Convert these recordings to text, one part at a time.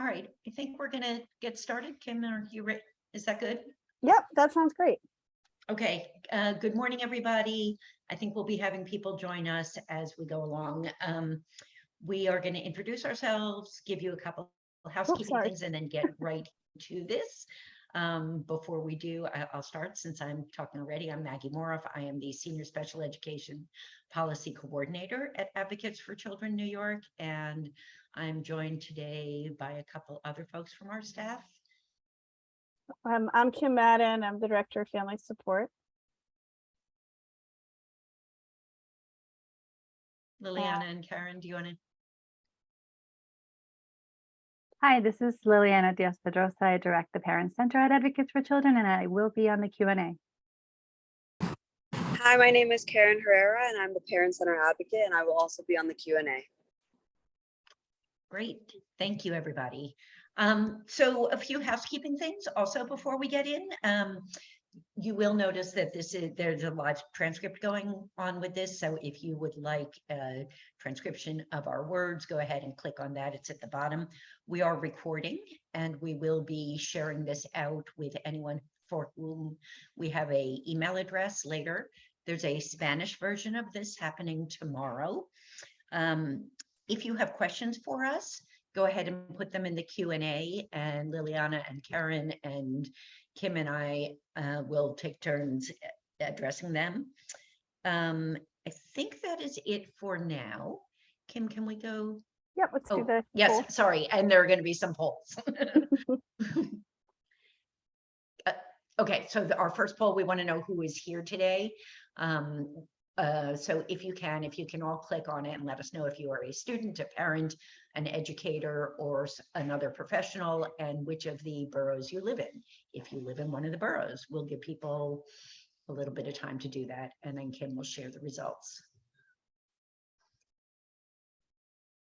All right, I think we're gonna get started. Kim, are you ready? Is that good? Yep, that sounds great. Okay, good morning, everybody. I think we'll be having people join us as we go along. We are going to introduce ourselves, give you a couple housekeeping things, and then get right to this. Before we do, I'll start since I'm talking already. I'm Maggie Moroff. I am the Senior Special Education Policy Coordinator at Advocates for Children New York, and I'm joined today by a couple other folks from our staff. I'm Kim Madden. I'm the Director of Family Support. Liliana and Karen, do you want to? Hi, this is Liliana Diaz-Pedrosa. I direct the Parent Center at Advocates for Children, and I will be on the Q&A. Hi, my name is Karen Herrera, and I'm the Parent Center Advocate, and I will also be on the Q&A. Great, thank you, everybody. So a few housekeeping things also before we get in. You will notice that there's a live transcript going on with this. So if you would like a transcription of our words, go ahead and click on that. It's at the bottom. We are recording and we will be sharing this out with anyone for whom we have an email address later. There's a Spanish version of this happening tomorrow. If you have questions for us, go ahead and put them in the Q&A, and Liliana and Karen and Kim and I will take turns addressing them. I think that is it for now. Kim, can we go? Yep, let's do the yes, poll. sorry, and there are going to be some polls. Okay, so our first poll, we want to know who is here today. So if you can all click on it and let us know if you are a student, a parent, an educator, or another professional, and which of the boroughs you live in. If you live in one of the boroughs, we'll give people a little bit of time to do that, and then Kim will share the results.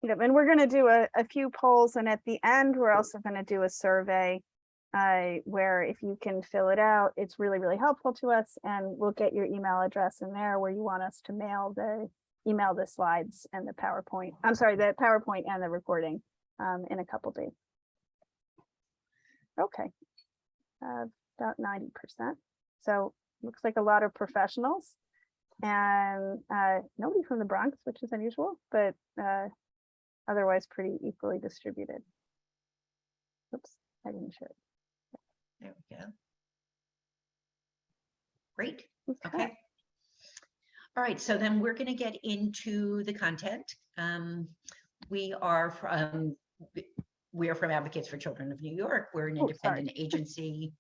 Yep, and we're going to do a few polls, and at the end, we're also going to do a survey where if you can fill it out, it's really, really helpful to us, and we'll get your email address in there where you want us to email the slides and the PowerPoint. I'm sorry, the PowerPoint and the recording in a couple days. Okay, about 90%. So looks like a lot of professionals and nobody from the Bronx, which is unusual, but otherwise pretty equally distributed. Oops, I didn't share it. There we go. Great. Okay. All right. So then we're going to get into the content. We are from Advocates for Children of New York. We're an independent agency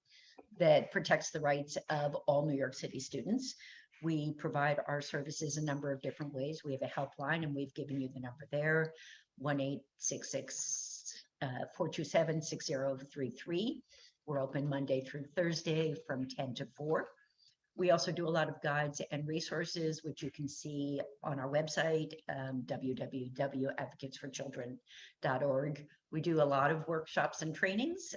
that protects the rights of all New York City students. We provide our services a number of different ways. We have a helpline, and we've given you the number there, 1-866-427-6033. We're open Monday through Thursday from 10 to 4. We also do a lot of guides and resources, which you can see on our website, www.advocatesforchildren.org. We do a lot of workshops and trainings,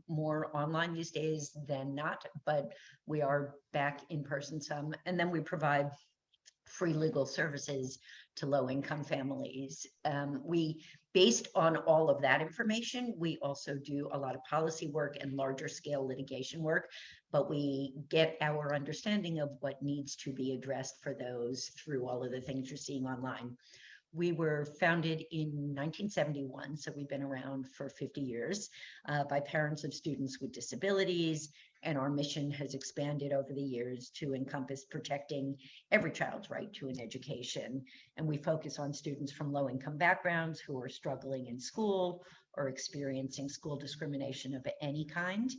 more online these days than not, but we are back in person some. And then we provide free legal services to low-income families. Based on all of that information, we also do a lot of policy work and larger scale litigation work, but we get our understanding of what needs to be addressed for those through all of the things you're seeing online. We were founded in 1971, so we've been around for 50 years by parents of students with disabilities, and our mission has expanded over the years to encompass protecting every child's right to an education. And we focus on students from low-income backgrounds who are struggling in school or experiencing school discrimination of any kind.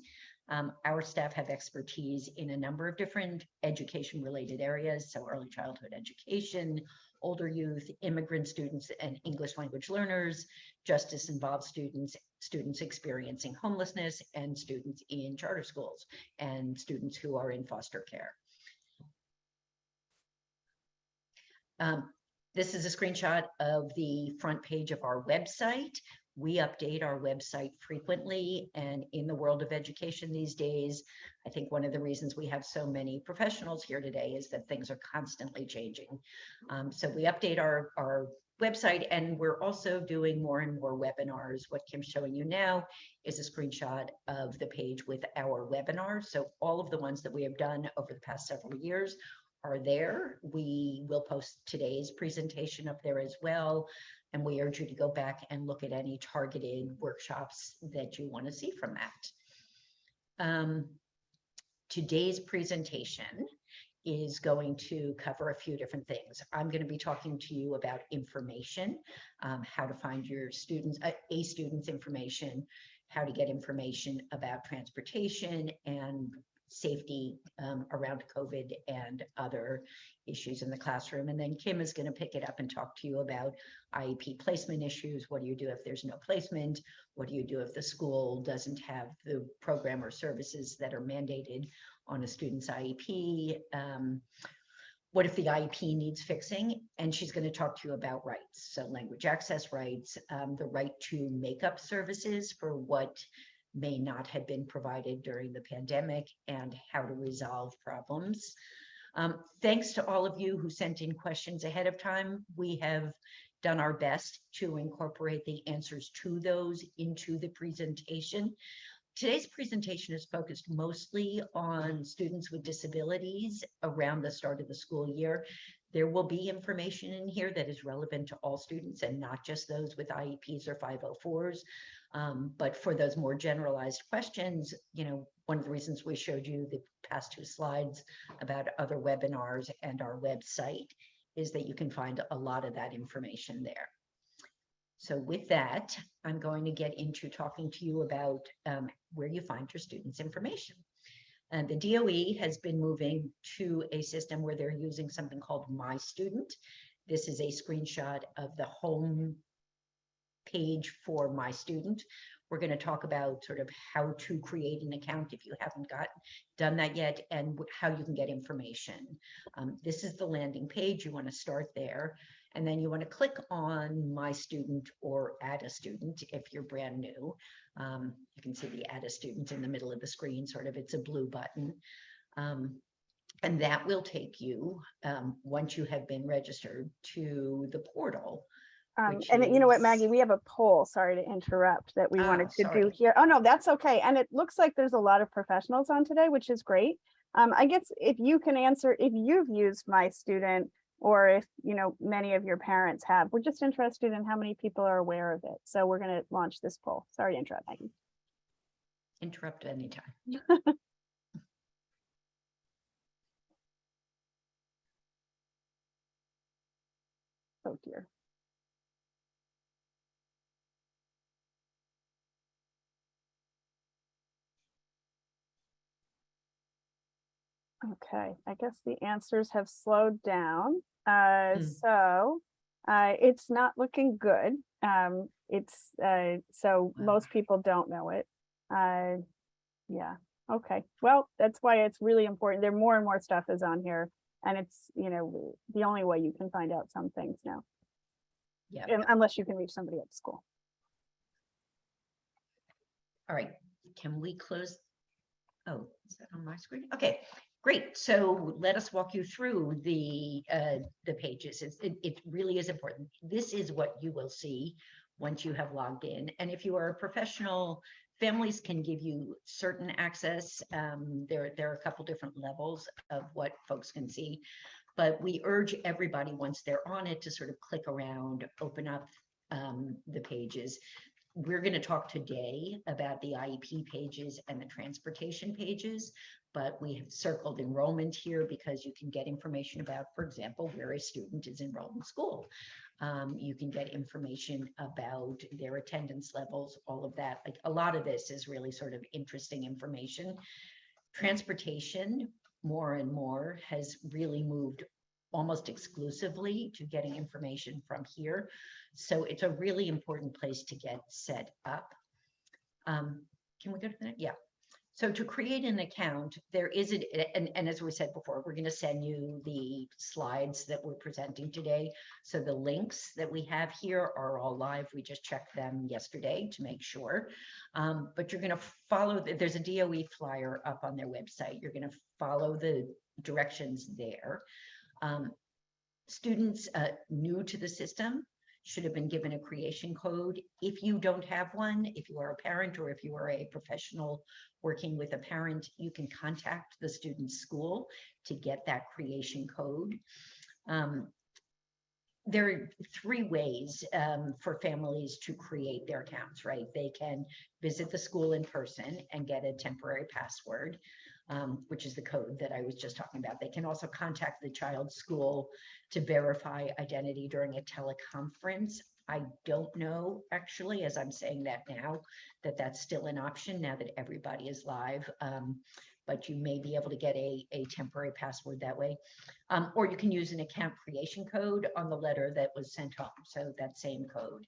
Our staff have expertise in a number of different education-related areas, so early childhood education, older youth, immigrant students and English language learners, justice-involved students, students experiencing homelessness, and students in charter schools, and students who are in foster care. This is a screenshot of the front page of our website. We update our website frequently, and in the world of education these days, I think one of the reasons we have so many professionals here today is that things are constantly changing. So we update our website, and we're also doing more and more webinars. What Kim's showing you now is a screenshot of the page with our webinars. So all of the ones that we have done over the past several years are there. We will post today's presentation up there as well. And we urge you to go back and look at any targeted workshops that you want to see from that. Today's presentation is going to cover a few different things. I'm going to be talking to you about information, how to find your students, a student's information, how to get information about transportation and safety around COVID and other issues in the classroom. And then Kim is going to pick it up and talk to you about IEP placement issues. What do you do if there's no placement? What do you do if the school doesn't have the program or services that are mandated on a student's IEP? What if the IEP needs fixing? And she's going to talk to you about rights. So language access rights, the right to make up services for what may not have been provided during the pandemic, and how to resolve problems. Thanks to all of you who sent in questions ahead of time. We have done our best to incorporate the answers to those into the presentation. Today's presentation is focused mostly on students with disabilities around the start of the school year. There will be information in here that is relevant to all students and not just those with IEPs or 504s. But for those more generalized questions, you know, one of the reasons we showed you the past two slides about other webinars and our website is that you can find a lot of that information there. So with that, I'm going to get into talking to you about where you find your students' information. And the DOE has been moving to a system where they're using something called My Student. This is a screenshot of the home page for My Student. We're going to talk about sort of how to create an account if you haven't done that yet, and how you can get information. This is the landing page. You want to start there, and then you want to click on My Student or Add a Student if you're brand new. You can see the Add a Student in the middle of the screen, sort of, it's a blue button. And that will take you, once you have been registered, to the portal. And you know what, Maggie, is- we have a poll, sorry to interrupt, that we wanted to do sorry. here. Oh, no, that's okay. And it looks like there's a lot of professionals on today, which is great. I guess if you can answer, if you've used My Student, or if, you know, many of your parents have, we're just interested in how many people are aware of it. So we're going to launch this poll. Sorry to interrupt, Maggie. Interrupt anytime. Oh dear. Okay, I guess the answers have slowed down. So it's not looking good. So Wow. most people don't know it. Yeah, okay. Well, that's why it's really important. There more and more stuff is on here, and it's, you know, the only way you can find out some things now. Yeah. Unless you can reach somebody at school. All right. Can we close? Oh, is that on my screen? Okay, great. So let us walk you through the pages. It really is important. This is what you will see once you have logged in. And if you are a professional, families can give you certain access. There are a couple different levels of what folks can see, but we urge everybody, once they're on it, to sort of click around, open up the pages. We're going to talk today about the IEP pages and the transportation pages, but we have circled enrollment here because you can get information about, for example, where a student is enrolled in school. You can get information about their attendance levels, all of that. Like, a lot of this is really sort of interesting information. Transportation, more and more, has really moved almost exclusively to getting information from here. So it's a really important place to get set up. Can we go to the next? Yeah. So to create an account, there is and as we said before, we're going to send you the slides that we're presenting today. So the links that we have here are all live. We just checked them yesterday to make sure. But you're going to follow, there's a DOE flyer up on their website. You're going to follow the directions there. Students new to the system should have been given a creation code. If you don't have one, if you are a parent or if you are a professional working with a parent, you can contact the student's school to get that creation code. There are three ways for families to create their accounts, right? They can visit the school in person and get a temporary password, which is the code that I was just talking about. They can also contact the child's school to verify identity during a teleconference. I don't know, actually, as I'm saying that now, that that's still an option now that everybody is live. But you may be able to get a temporary password that way. Or you can use an account creation code on the letter that was sent home. So that same code.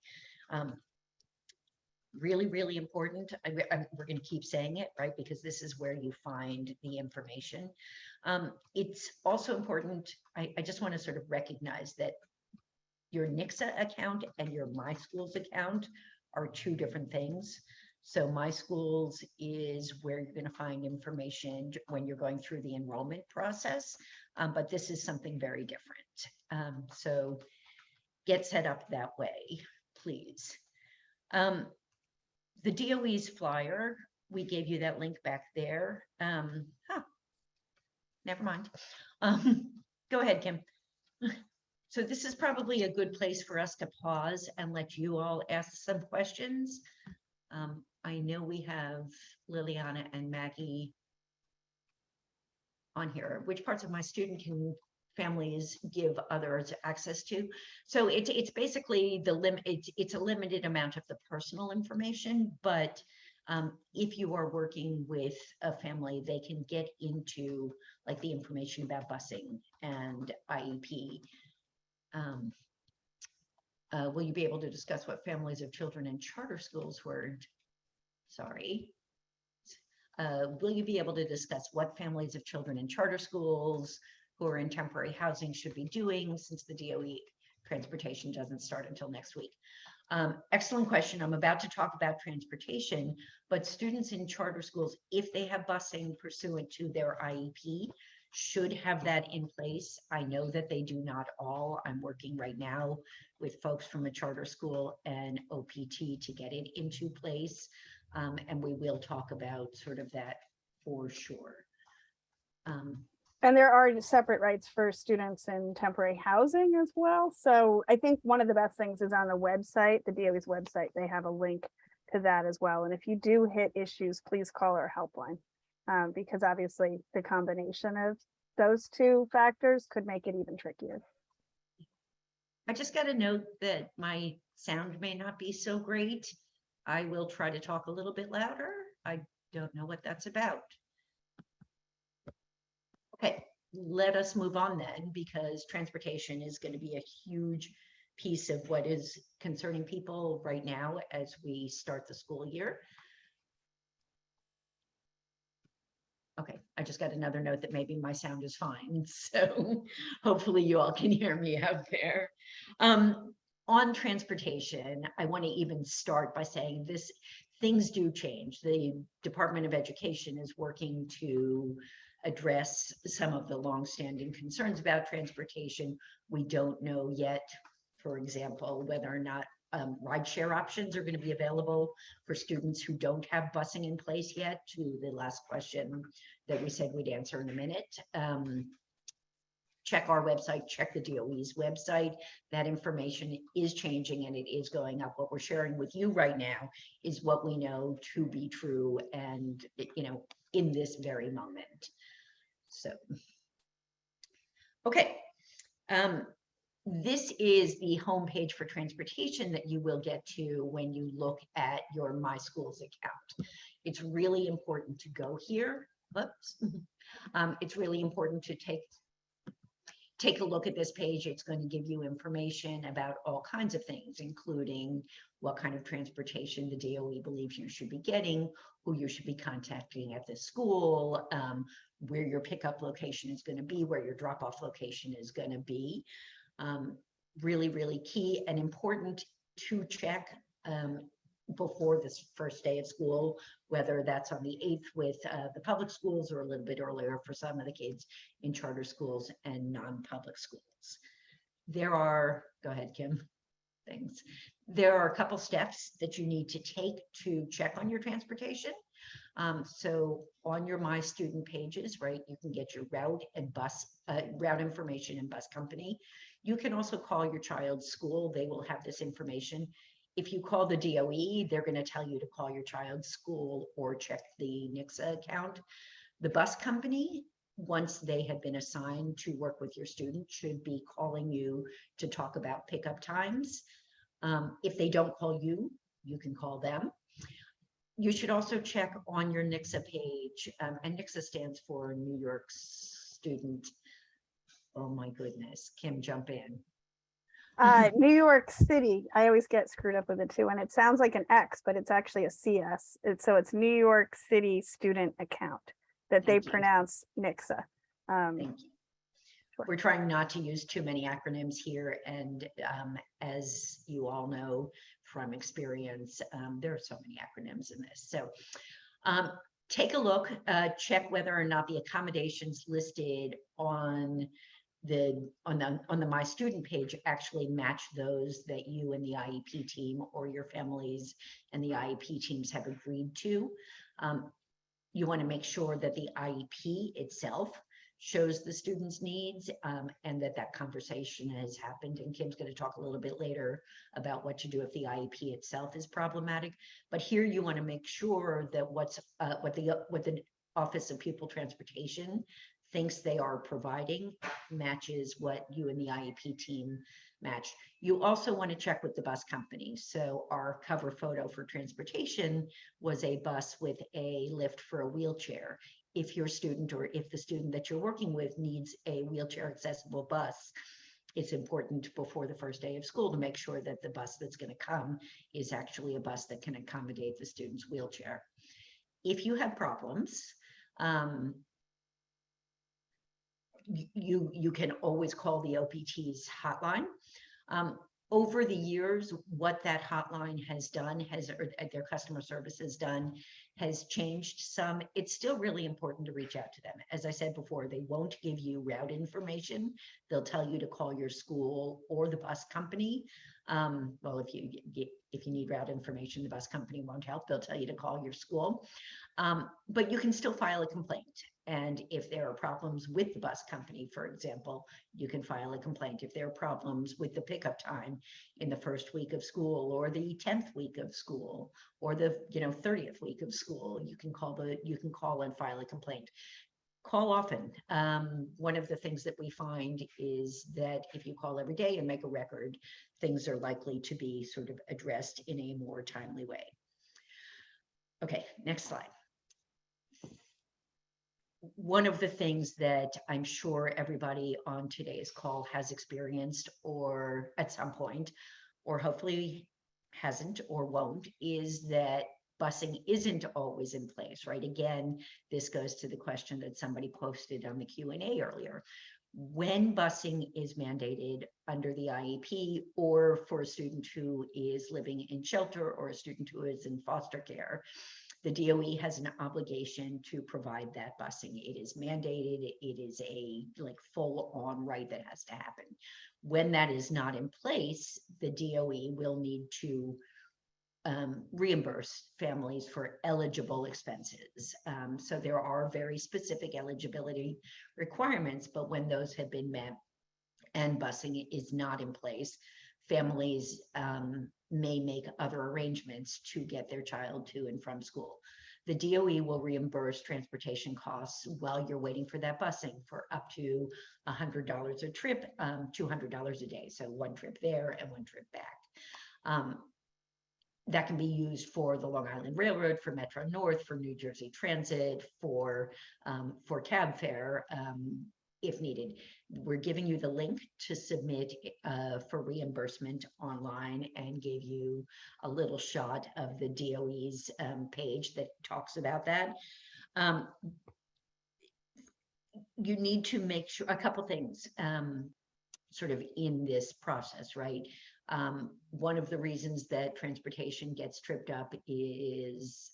Really, really important. We're going to keep saying it, right? Because this is where you find the information. It's also important. I just want to sort of recognize that your NICSA account and your My Schools account are two different things. So My Schools is where you're going to find information when you're going through the enrollment process, but this is something very different. So get set up that way, please. The DOE's flyer, we gave you that link back there. Never mind. Go ahead, Kim. So this is probably a good place for us to pause and let you all ask some questions. I know we have Liliana and Maggie on here. Which parts of my student can families give others access to? So it's basically the limit. It's a limited amount of the personal information, but if you are working with a family, they can get into like the information about busing and IEP. Will you be able to discuss what families of children in charter schools were? Sorry. Will you be able to discuss what families of children in charter schools who are in temporary housing should be doing since the DOE transportation doesn't start until next week? Excellent question. I'm about to talk about transportation, but students in charter schools, if they have busing pursuant to their IEP, should have that in place. I know that they do not all. I'm working right now with folks from a charter school and OPT to get it into place. And we will talk about sort of that for sure. And there are separate rights for students in temporary housing as well. So I think one of the best things is on the website, the DOE's website, they have a link to that as well. And if you do hit issues, please call our helpline. Because obviously the combination of those two factors could make it even trickier. I just got to note that my sound may not be so great. I will try to talk a little bit louder. I don't know what that's about. Okay, let us move on then, because transportation is going to be a huge piece of what is concerning people right now as we start the school year. Okay, I just got another note that maybe my sound is fine. So hopefully you all can hear me out there. On transportation, I want to even start by saying this, things do change. The Department of Education is working to address some of the longstanding concerns about transportation. We don't know yet, for example, whether or not rideshare options are going to be available for students who don't have busing in place yet, to the last question that we said we'd answer in a minute. Check our website, check the DOE's website. That information is changing and it is going up. What we're sharing with you right now is what we know to be true and, you know, in this very moment. So, okay. This is the homepage for transportation that you will get to when you look at your My Schools account. It's really important to go here. Whoops. It's really important to take a look at this page. It's going to give you information about all kinds of things, including what kind of transportation the DOE believes you should be getting, who you should be contacting at the school, where your pickup location is going to be, where your drop-off location is going to be. Really, really key and important to check before this first day of school, whether that's on the 8th with the public schools or a little bit earlier for some of the kids in charter schools and non-public schools. There are, go ahead, Kim. things. There are a couple steps that you need to take to check on your transportation. So on your My Student pages, right, you can get your route and bus, route information and bus company. You can also call your child's school. They will have this information. If you call the DOE, they're going to tell you to call your child's school or check the NICSA account. The bus company, once they have been assigned to work with your student, should be calling you to talk about pickup times. If they don't call you, you can call them. You should also check on your NICSA page, and NICSA stands for New York Student. Oh my goodness, Kim, jump in. New York City, I always get screwed up with it too, and it sounds like an X, but it's actually a CS. So it's New York City Student Account that they Thank you. pronounce NICSA. Thank you. Sure. We're trying not to use too many acronyms here, and as you all know from experience, there are so many acronyms in this. So take a look, check whether or not the accommodations listed on the My Student page actually match those that you and the IEP team or your families and the IEP teams have agreed to. You want to make sure that the IEP itself shows the student's needs, and that conversation has happened. And Kim's going to talk a little bit later about what to do if the IEP itself is problematic. But here you want to make sure that what the Office of Pupil Transportation thinks they are providing matches what you and the IEP team match. You also want to check with the bus company. So our cover photo for transportation was a bus with a lift for a wheelchair. If your student or if the student that you're working with needs a wheelchair accessible bus, it's important before the first day of school to make sure that the bus that's going to come is actually a bus that can accommodate the student's wheelchair. If you have problems, you can always call the OPT's hotline. Over the years, what that hotline has done or their customer service has done has changed some. It's still really important to reach out to them. As I said before, they won't give you route information. They'll tell you to call your school or the bus company. Well, if you need route information, the bus company won't help. They'll tell you to call your school. But you can still file a complaint. And if there are problems with the bus company, for example, you can file a complaint. If there are problems with the pickup time in the first week of school or the 10th week of school or the 30th week of school, you can call and file a complaint. Call often. One of the things that we find is that if you call every day and make a record, things are likely to be sort of addressed in a more timely way. Okay, next slide. One of the things that I'm sure everybody on today's call has experienced or at some point, or hopefully hasn't or won't, is that busing isn't always in place, right? Again, this goes to the question that somebody posted on the Q&A earlier. When busing is mandated under the IEP or for a student who is living in shelter or a student who is in foster care, the DOE has an obligation to provide that busing. It is mandated. It is a full on right that has to happen. When that is not in place, the DOE will need to reimburse families for eligible expenses. So there are very specific eligibility requirements, but when those have been met and busing is not in place, families may make other arrangements to get their child to and from school. The DOE will reimburse transportation costs while you're waiting for that busing for up to $100 a trip, $200 a day. So one trip there and one trip back. That can be used for the Long Island Railroad, for Metro North, for New Jersey Transit, for cab fare, if needed. We're giving you the link to submit for reimbursement online and gave you a little shot of the DOE's page that talks about that. You need to make sure a couple things sort of in this process, right? One of the reasons that transportation gets tripped up is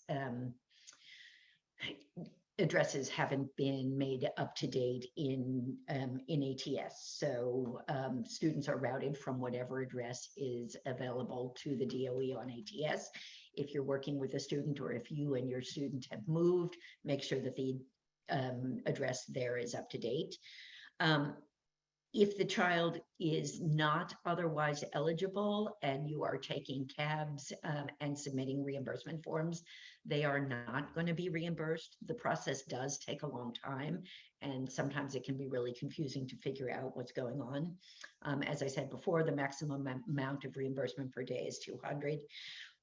addresses haven't been made up to date in ATS. So students are routed from whatever address is available to the DOE on ATS. If you're working with a student, or if you and your student have moved, make sure that the address there is up to date. If the child is not otherwise eligible and you are taking cabs and submitting reimbursement forms, they are not going to be reimbursed. The process does take a long time, and sometimes it can be really confusing to figure out what's going on. As I said before, the maximum amount of reimbursement per day is 200.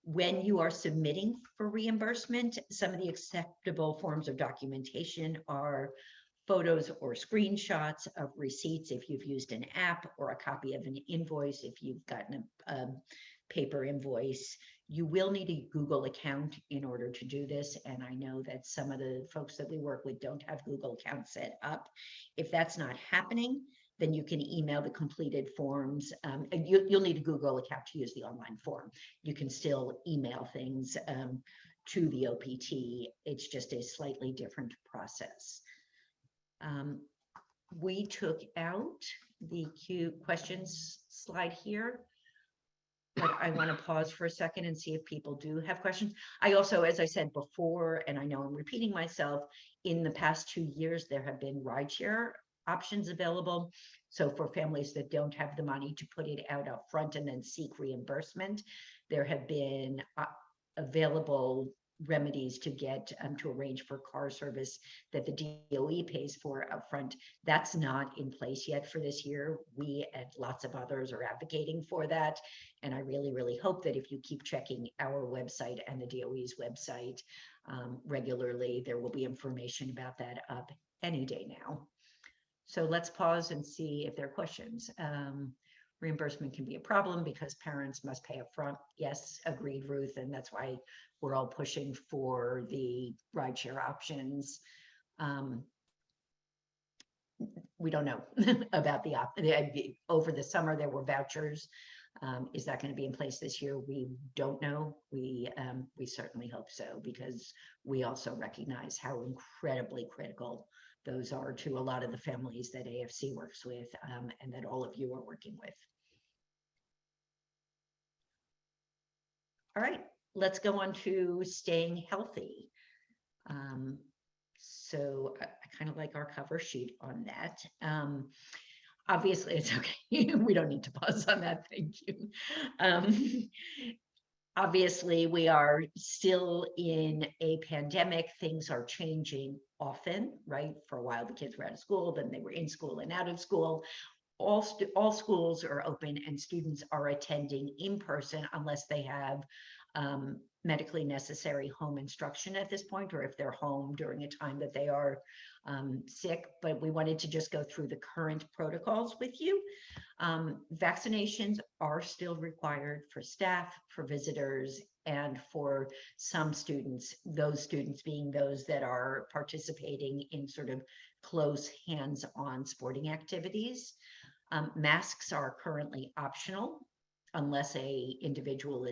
When you are submitting for reimbursement, some of the acceptable forms of documentation are photos or screenshots of receipts if you've used an app, or a copy of an invoice if you've gotten a paper invoice. You will need a Google account in order to do this, and I know that some of the folks that we work with don't have Google accounts set up. If that's not happening, then you can email the completed forms. You'll need a Google account to use the online form. You can still email things to the OPT. It's just a slightly different process. We took out the questions slide here, but I want to pause for a second and see if people do have questions. I also, as I said before, and I know I'm repeating myself, in the past 2 years, there have been rideshare options available. So for families that don't have the money to put it out up front and then seek reimbursement, there have been available remedies to get to arrange for car service that the DOE pays for upfront. That's not in place yet for this year. We and lots of others are advocating for that. And I really, really hope that if you keep checking our website and the DOE's website regularly, there will be information about that up any day now. So let's pause and see if there are questions. Reimbursement can be a problem because parents must pay upfront. Yes, agreed, Ruth, and that's why we're all pushing for the rideshare options. We don't know about over the summer there were vouchers. Is that going to be in place this year? We don't know. We certainly hope so, because we also recognize how incredibly critical those are to a lot of the families that AFC works with, and that all of you are working with. All right, let's go on to staying healthy. So I kind of like our cover sheet on that. Obviously, it's okay. We don't need to pause on that. Thank you. Obviously, we are still in a pandemic. Things are changing often, right? For a while, the kids were out of school, then they were in school and out of school. All schools are open and students are attending in person unless they have medically necessary home instruction at this point, or if they're home during a time that they are sick. But we wanted to just go through the current protocols with you. Vaccinations are still required for staff, for visitors, and for some students, those students being those that are participating in sort of close hands-on sporting activities. Masks are currently optional unless a individual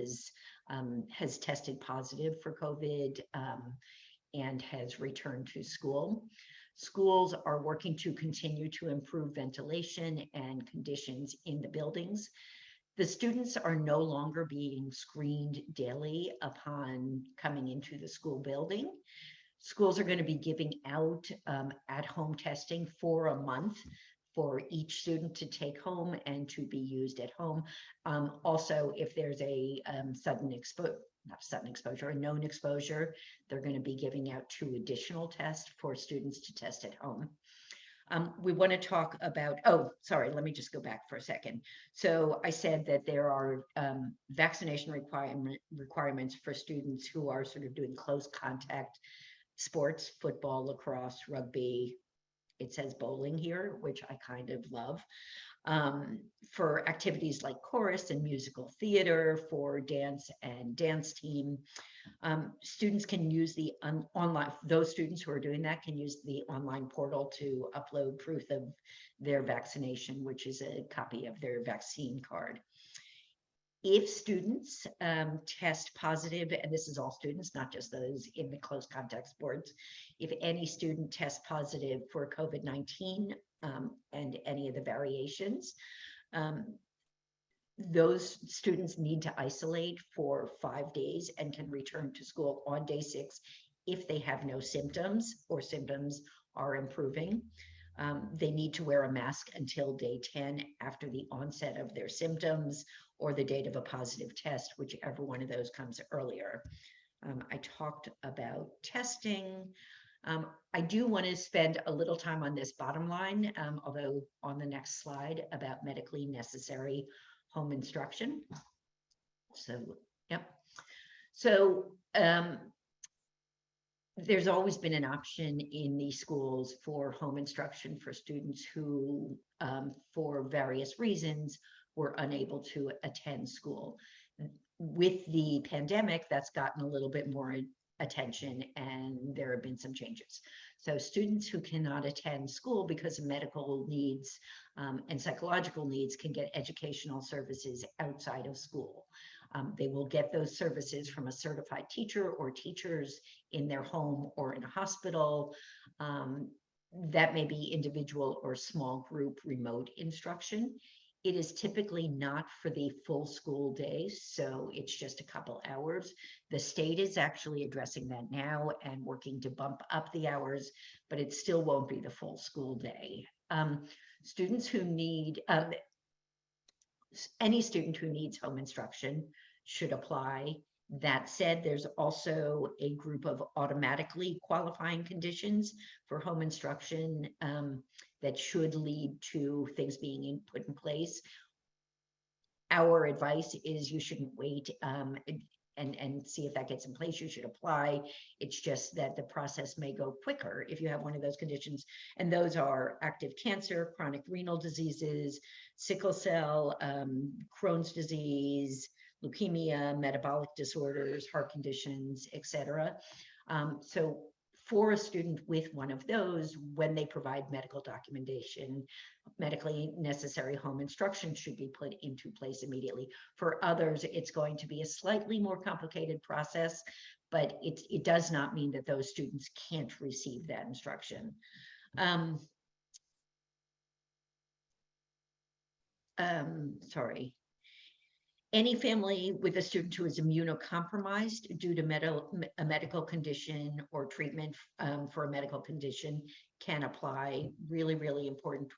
has tested positive for COVID and has returned to school. Schools are working to continue to improve ventilation and conditions in the buildings. The students are no longer being screened daily upon coming into the school building. Schools are going to be giving out at-home testing for a month for each student to take home and to be used at home. Also, if there's a known exposure, they're going to be giving out 2 additional tests for students to test at home. We want to talk about, let me just go back for a second. So I said that there are vaccination requirements for students who are sort of doing close contact sports, football, lacrosse, rugby. It says bowling here, which I kind of love. For activities like chorus and musical theater, for dance and dance team, students can use the online, those students who are doing that can use the online portal to upload proof of their vaccination, which is a copy of their vaccine card. If students test positive, and this is all students, not just those in the close contact sports, if any student tests positive for COVID-19 and any of the variations, those students need to isolate for 5 days and can return to school on day 6 if they have no symptoms or symptoms are improving. They need to wear a mask until day 10 after the onset of their symptoms or the date of a positive test, whichever one of those comes earlier. I talked about testing. I do want to spend a little time on this bottom line, although on the next slide, about medically necessary home instruction. So, yep. So there's always been an option in these schools for home instruction for students who, for various reasons, were unable to attend school. With the pandemic, that's gotten a little bit more attention, and there have been some changes. So students who cannot attend school because of medical needs and psychological needs can get educational services outside of school. They will get those services from a certified teacher or teachers in their home or in a hospital. That may be individual or small group remote instruction. It is typically not for the full school day, so it's just a couple hours. The state is actually addressing that now and working to bump up the hours, but it still won't be the full school day. Students who need, any student who needs home instruction should apply. That said, there's also a group of automatically qualifying conditions for home instruction that should lead to things being put in place. Our advice is you shouldn't wait and see if that gets in place. You should apply. It's just that the process may go quicker if you have one of those conditions. And those are active cancer, chronic renal diseases, sickle cell, Crohn's disease, leukemia, metabolic disorders, heart conditions, etc. So for a student with one of those, when they provide medical documentation, medically necessary home instruction should be put into place immediately. For others, it's going to be a slightly more complicated process, but it does not mean that those students can't receive that instruction. Sorry. Any family with a student who is immunocompromised due to a medical condition or treatment for a medical condition can apply. Really, really important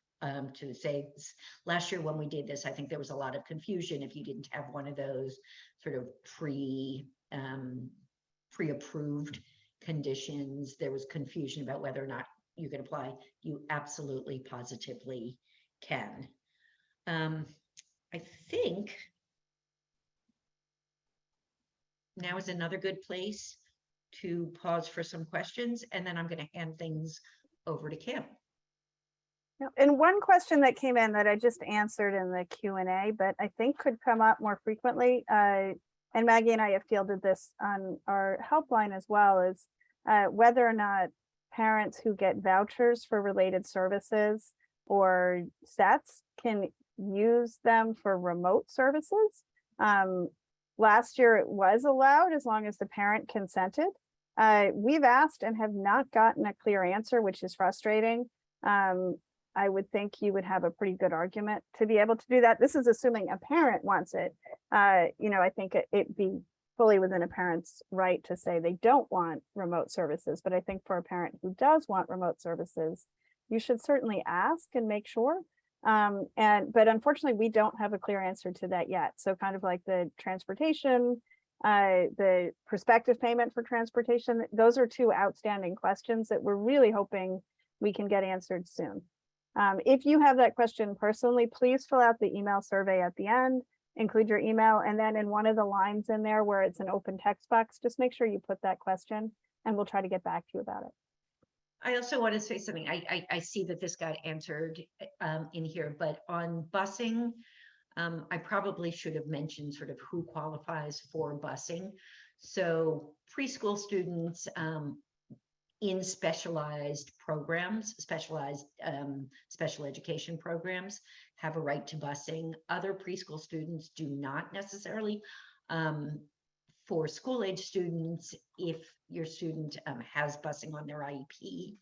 to say. Last year when we did this, I think there was a lot of confusion if you didn't have one of those sort of pre-approved conditions. There was confusion about whether or not you could apply. You absolutely, positively can. I think now is another good place to pause for some questions, and then I'm going to hand things over to Kim. And one question that came in that I just answered in the Q&A, but I think could come up more frequently, and Maggie and I have fielded this on our helpline as well, is whether or not parents who get vouchers for related services or sets can use them for remote services. Last year it was allowed as long as the parent consented. We've asked and have not gotten a clear answer, which is frustrating. I would think you would have a pretty good argument to be able to do that. This is assuming a parent wants it. You know, I think it'd be fully within a parent's right to say they don't want remote services. But I think for a parent who does want remote services, you should certainly ask and make sure. But unfortunately, we don't have a clear answer to that yet. So kind of like the transportation, the prospective payment for transportation, those are two outstanding questions that we're really hoping we can get answered soon. If you have that question personally, please fill out the email survey at the end, include your email, and then in one of the lines in there where it's an open text box, just make sure you put that question and we'll try to get back to you about it. I also want to say something. I see that this got answered in here, but on busing, I probably should have mentioned sort of who qualifies for busing. So preschool students in specialized programs, special education programs, have a right to busing. Other preschool students do not necessarily. For school age students, if your student has busing on their IEP,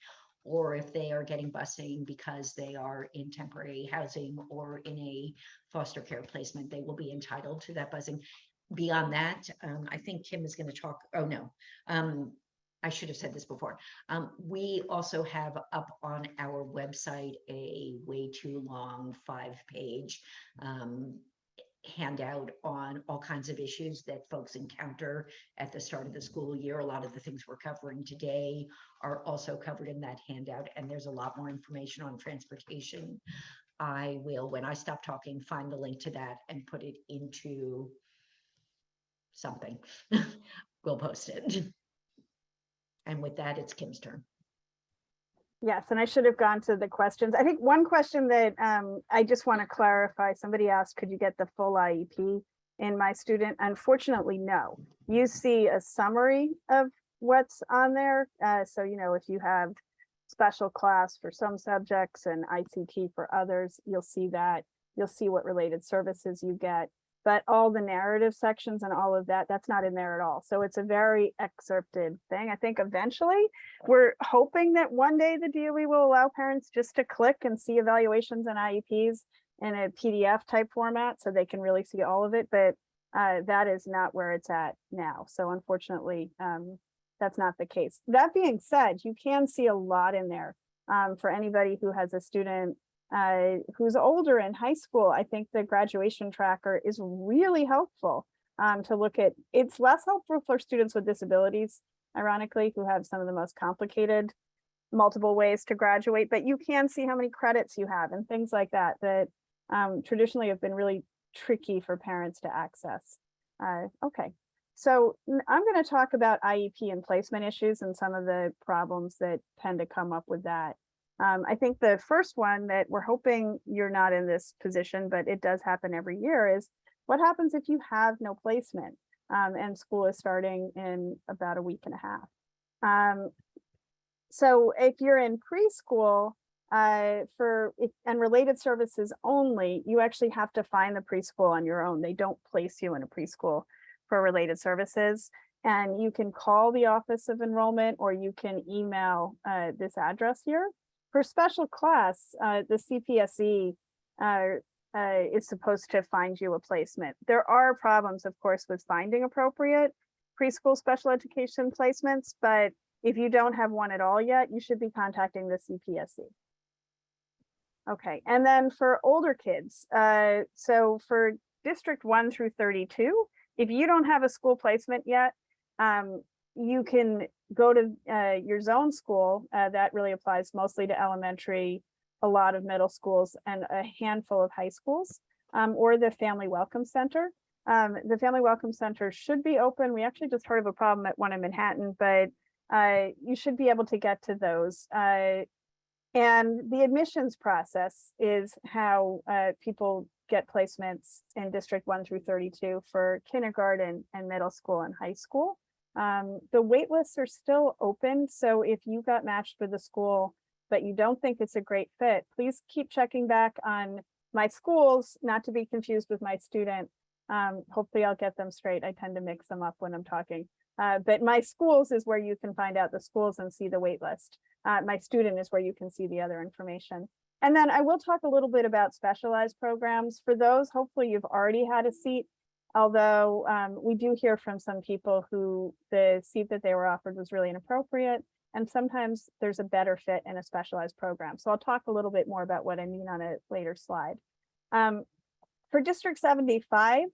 or if they are getting busing because they are in temporary housing or in a foster care placement, they will be entitled to that busing. Beyond that, I think Kim is going to talk. Oh, no. I should have said this before. We also have up on our website a way too long 5-page handout on all kinds of issues that folks encounter at the start of the school year. A lot of the things we're covering today are also covered in that handout, and there's a lot more information on transportation. I will, when I stop talking, find the link to that and put it into something. We'll post it. And with that, it's Kim's turn. Yes, and I should have gone to the questions. I think one question that I just want to clarify, somebody asked, could you get the full IEP in My Student? Unfortunately, no. You see a summary of what's on there. So, you know, if you have special class for some subjects and ICT for others, you'll see that. You'll see what related services you get. But all the narrative sections and all of that, that's not in there at all. So it's a very excerpted thing. I think eventually we're hoping that one day the DOE will allow parents just to click and see evaluations and IEPs in a PDF type format so they can really see all of it. But that is not where it's at now. So unfortunately, that's not the case. That being said, you can see a lot in there for anybody who has a student who's older in high school. I think the graduation tracker is really helpful to look at. It's less helpful for students with disabilities, ironically, who have some of the most complicated multiple ways to graduate, but you can see how many credits you have and things like that, that traditionally have been really tricky for parents to access. Okay, so I'm going to talk about IEP and placement issues and some of the problems that tend to come up with that. I think the first one that we're hoping you're not in this position, but it does happen every year, is what happens if you have no placement and school is starting in about a week and a half. So if you're in preschool and related services only, you actually have to find the preschool on your own. They don't place you in a preschool for related services. And you can call the Office of Enrollment or you can email this address here. For special class, the CPSE is supposed to find you a placement. There are problems, of course, with finding appropriate preschool special education placements, but if you don't have one at all yet, you should be contacting the CPSE. Okay, and then for older kids, so for District 1 through 32, if you don't have a school placement yet, you can go to your zone school. That really applies mostly to elementary, a lot of middle schools, and a handful of high schools, or the Family Welcome Center. The Family Welcome Center should be open. We actually just heard of a problem at one in Manhattan, but you should be able to get to those. And the admissions process is how people get placements in District 1 through 32 for kindergarten and middle school and high school. The wait lists are still open. So if you got matched with a school, but you don't think it's a great fit, please keep checking back on My Schools, not to be confused with My Student. Hopefully I'll get them straight. I tend to mix them up when I'm talking. But My Schools is where you can find out the schools and see the wait list. My Student is where you can see the other information. And then I will talk a little bit about specialized programs. For those, hopefully you've already had a seat. Although we do hear from some people who the seat that they were offered was really inappropriate, and sometimes there's a better fit in a specialized program. So I'll talk a little bit more about what I mean on a later slide. For District 75,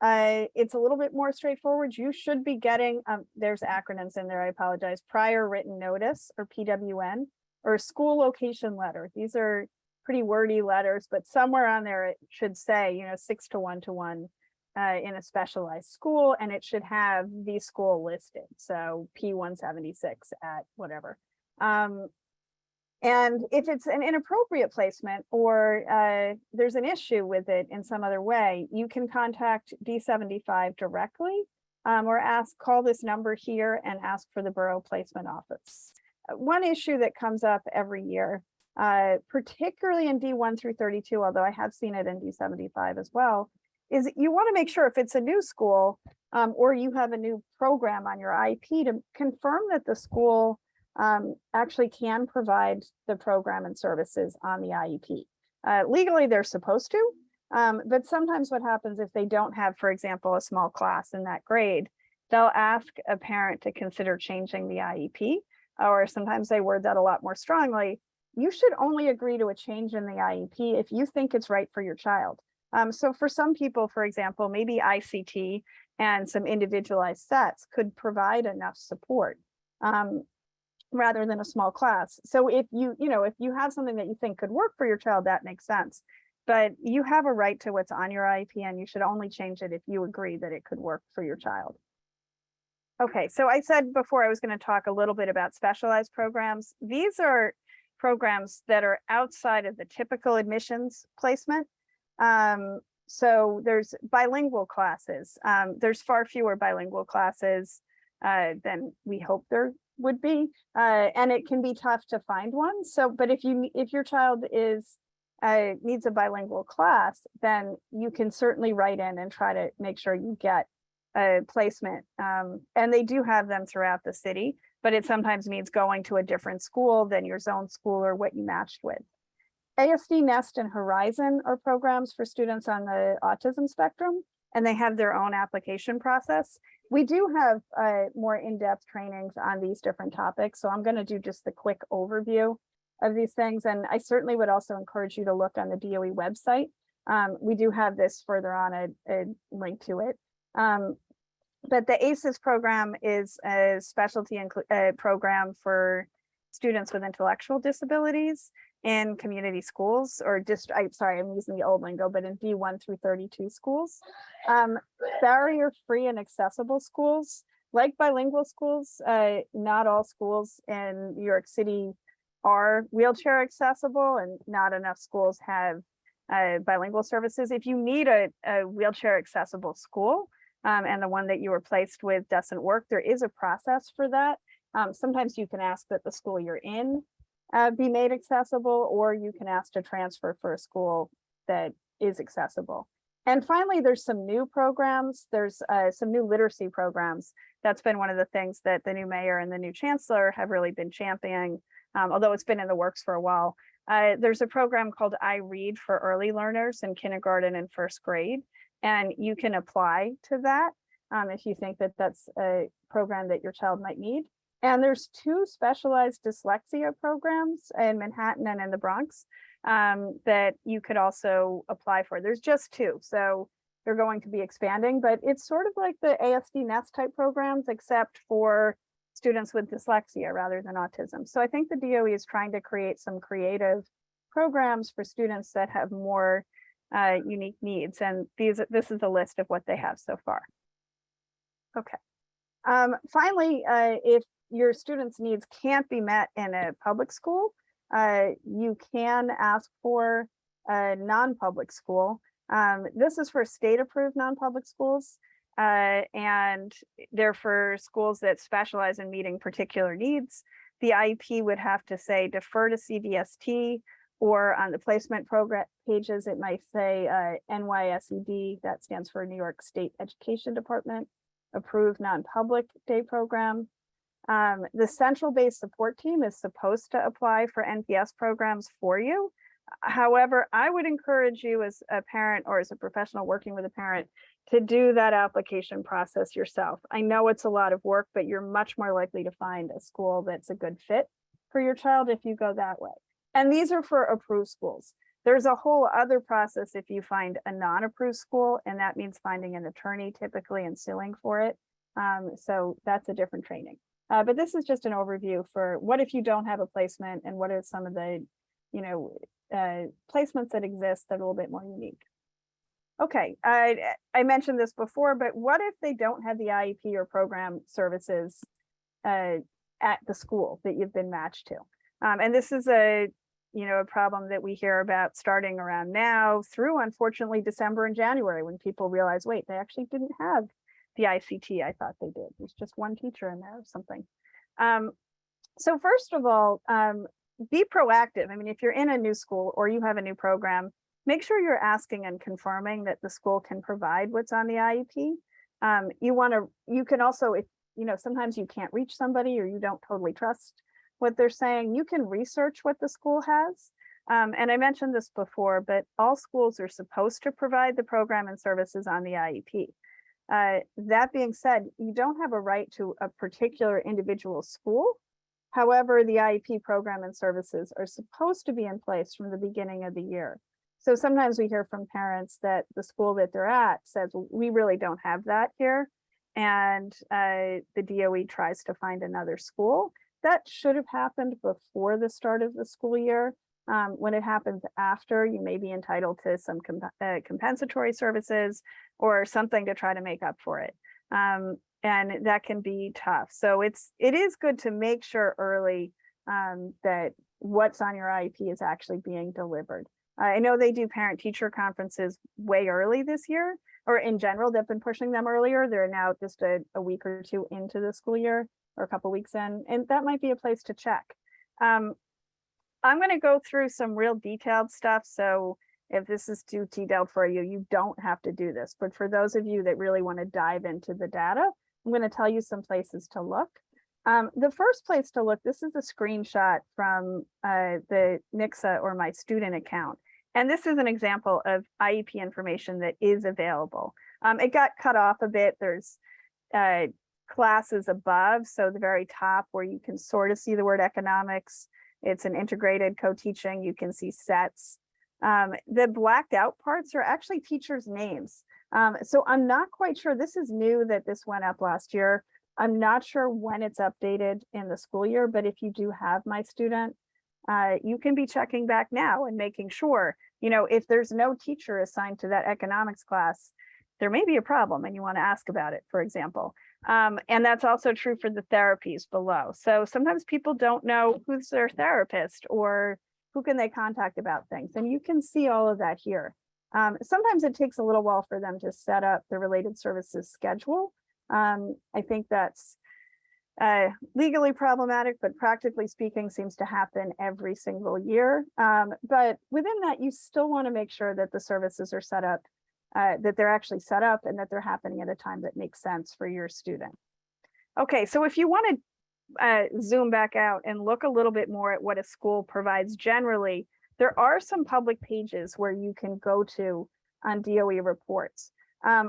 it's a little bit more straightforward. You should be getting, there's acronyms in there, I apologize, prior written notice, or PWN, or school location letter. These are pretty wordy letters, but somewhere on there it should say, you know, 6 to 1 to 1. In a specialized school, and it should have the school listed. So P176 at whatever. And if it's an inappropriate placement or there's an issue with it in some other way, you can contact D75 directly or call this number here and ask for the borough placement office. one issue that comes up every year, particularly in D1 through 32, although I have seen it in D75 as well, is you want to make sure if it's a new school or you have a new program on your IEP to confirm that the school actually can provide the program and services on the IEP. Legally, they're supposed to, but sometimes what happens if they don't have, for example, a small class in that grade, they'll ask a parent to consider changing the IEP, or sometimes they word that a lot more strongly. You should only agree to a change in the IEP if you think it's right for your child. So for some people, for example, maybe ICT and some individualized sets could provide enough support rather than a small class. So if if you have something that you think could work for your child, that makes sense. But you have a right to what's on your IEP, and you should only change it if you agree that it could work for your child. Okay, so I said before I was going to talk a little bit about specialized programs. These are programs that are outside of the typical admissions placement. So there's bilingual classes. There's far fewer bilingual classes than we hope there would be, and it can be tough to find one. So, but if your child needs a bilingual class, then you can certainly write in and try to make sure you get a placement. And they do have them throughout the city, but it sometimes means going to a different school than your zone school or what you matched with. ASD Nest and Horizon are programs for students on the autism spectrum, and they have their own application process. We do have more in-depth trainings on these different topics, so I'm going to do just the quick overview of these things. And I certainly would also encourage you to look on the DOE website. We do have this further on a link to it. But the ACES program is a specialty program for students with intellectual disabilities in community schools, or I'm using the old lingo, but in D1 through 32 schools. Barrier-free and accessible schools, like bilingual schools, not all schools in New York City are wheelchair accessible, and not enough schools have bilingual services. If you need a wheelchair accessible school, and the one that you were placed with doesn't work, there is a process for that. Sometimes you can ask that the school you're in be made accessible, or you can ask to transfer for a school that is accessible. And finally, there's some new programs. There's some new literacy programs. That's been one of the things that the new mayor and the new chancellor have really been championing, although it's been in the works for a while. There's a program called I Read for early learners in kindergarten and first grade, and you can apply to that if you think that that's a program that your child might need. And there's 2 specialized dyslexia programs in Manhattan and in the Bronx that you could also apply for. There's just 2, so they're going to be expanding, but it's sort of like the ASD Nest type programs, except for students with dyslexia rather than autism. So I think the DOE is trying to create some creative programs for students that have more unique needs. And this is a list of what they have so far. Okay. Finally, if your students' needs can't be met in a public school, you can ask for a non-public school. This is for state-approved non-public schools, and they're for schools that specialize in meeting particular needs. The IEP would have to say defer to CVST, or on the placement program pages, it might say NYSED, that stands for New York State Education Department, approved non-public day program. The central-based support team is supposed to apply for NPS programs for you. However, I would encourage you as a parent or as a professional working with a parent to do that application process yourself. I know it's a lot of work, but you're much more likely to find a school that's a good fit for your child if you go that way. And these are for approved schools. There's a whole other process if you find a non-approved school, and that means finding an attorney typically and suing for it. So that's a different training. But this is just an overview for what if you don't have a placement, and what are some of the, placements that exist that are a little bit more unique. Okay, I mentioned this before, but what if they don't have the IEP or program services at the school that you've been matched to? And this is a problem that we hear about starting around now through, unfortunately, December and January, when people realize, wait, they actually didn't have the ICT I thought they did. There's just one teacher in there or something. So first of all, be proactive. I mean, if you're in a new school or you have a new program, make sure you're asking and confirming that the school can provide what's on the IEP. You can also, if sometimes you can't reach somebody or you don't totally trust what they're saying, you can research what the school has. And I mentioned this before, but all schools are supposed to provide the program and services on the IEP. That being said, you don't have a right to a particular individual school. However, the IEP program and services are supposed to be in place from the beginning of the year. So sometimes we hear from parents that the school that they're at says, well, we really don't have that here. And the DOE tries to find another school. That should have happened before the start of the school year. When it happens after, you may be entitled to some compensatory services or something to try to make up for it. And that can be tough. So it is good to make sure early that what's on your IEP is actually being delivered. I know they do parent-teacher conferences way early this year, or in general, they've been pushing them earlier. They're now just a week or two into the school year, or a couple weeks in, and that might be a place to check. I'm going to go through some real detailed stuff. So if this is too detailed for you, you don't have to do this. But for those of you that really want to dive into the data, I'm going to tell you some places to look. The first place to look, this is a screenshot from the NICSA or My Student account. And this is an example of IEP information that is available. It got cut off a bit. There's classes above. So the very top where you can sort of see the word economics. It's an integrated co-teaching. You can see sets. The blacked out parts are actually teachers' names. So I'm not quite sure. This is new that this went up last year. I'm not sure when it's updated in the school year, but if you do have My Student, you can be checking back now and making sure, if there's no teacher assigned to that economics class, there may be a problem and you want to ask about it, for example. And that's also true for the therapies below. So sometimes people don't know who's their therapist or who can they contact about things. And you can see all of that here. Sometimes it takes a little while for them to set up the related services schedule. I think that's legally problematic, but practically speaking seems to happen every single year. But within that, you still want to make sure that the services are set up, that they're actually set up and that they're happening at a time that makes sense for your student. Okay, so if you want to zoom back out and look a little bit more at what a school provides generally, there are some public pages where you can go to on DOE reports.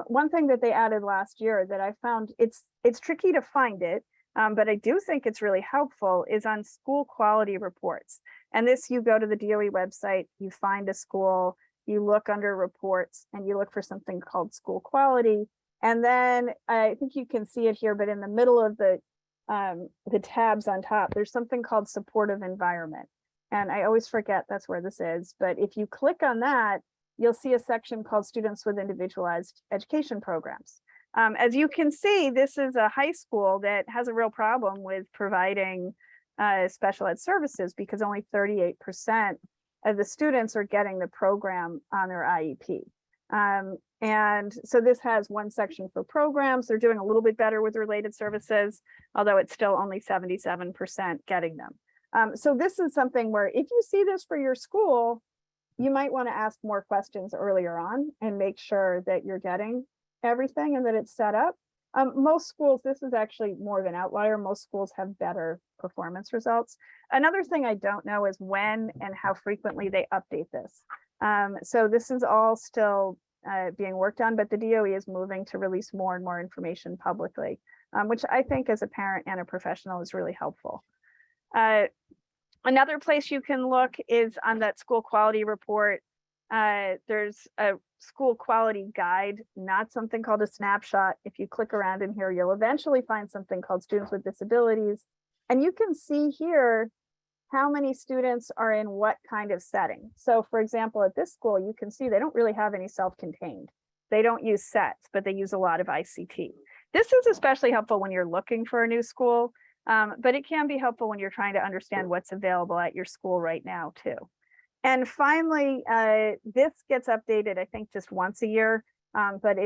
One thing that they added last year that I found, it's tricky to find it, but I do think it's really helpful, is on school quality reports. And this, you go to the DOE website, you find a school, you look under reports, and you look for something called school quality. And then I think you can see it here, but in the middle of the tabs on top, there's something called supportive environment. And I always forget that's where this is, but if you click on that, you'll see a section called Students with Individualized Education Programs. As you can see, this is a high school that has a real problem with providing special ed services because only 38% of the students are getting the program on their IEP. And so this has one section for programs. They're doing a little bit better with related services, although it's still only 77% getting them. So this is something where if you see this for your school, you might want to ask more questions earlier on and make sure that you're getting everything and that it's set up. Most schools, this is actually more of an outlier. Most schools have better performance results. Another thing I don't know is when and how frequently they update this. So this is all still being worked on, but the DOE is moving to release more and more information publicly, which I think as a parent and a professional is really helpful. Another place you can look is on that school quality report. There's a school quality guide, not something called a snapshot. If you click around in here, you'll eventually find something called Students with Disabilities. And you can see here how many students are in what kind of setting. So for example, at this school, you can see they don't really have any self-contained. They don't use sets, but they use a lot of ICT. This is especially helpful when you're looking for a new school. But it can be helpful when you're trying to understand what's available at your school right now too. And finally, this gets updated, I think, just once a year, but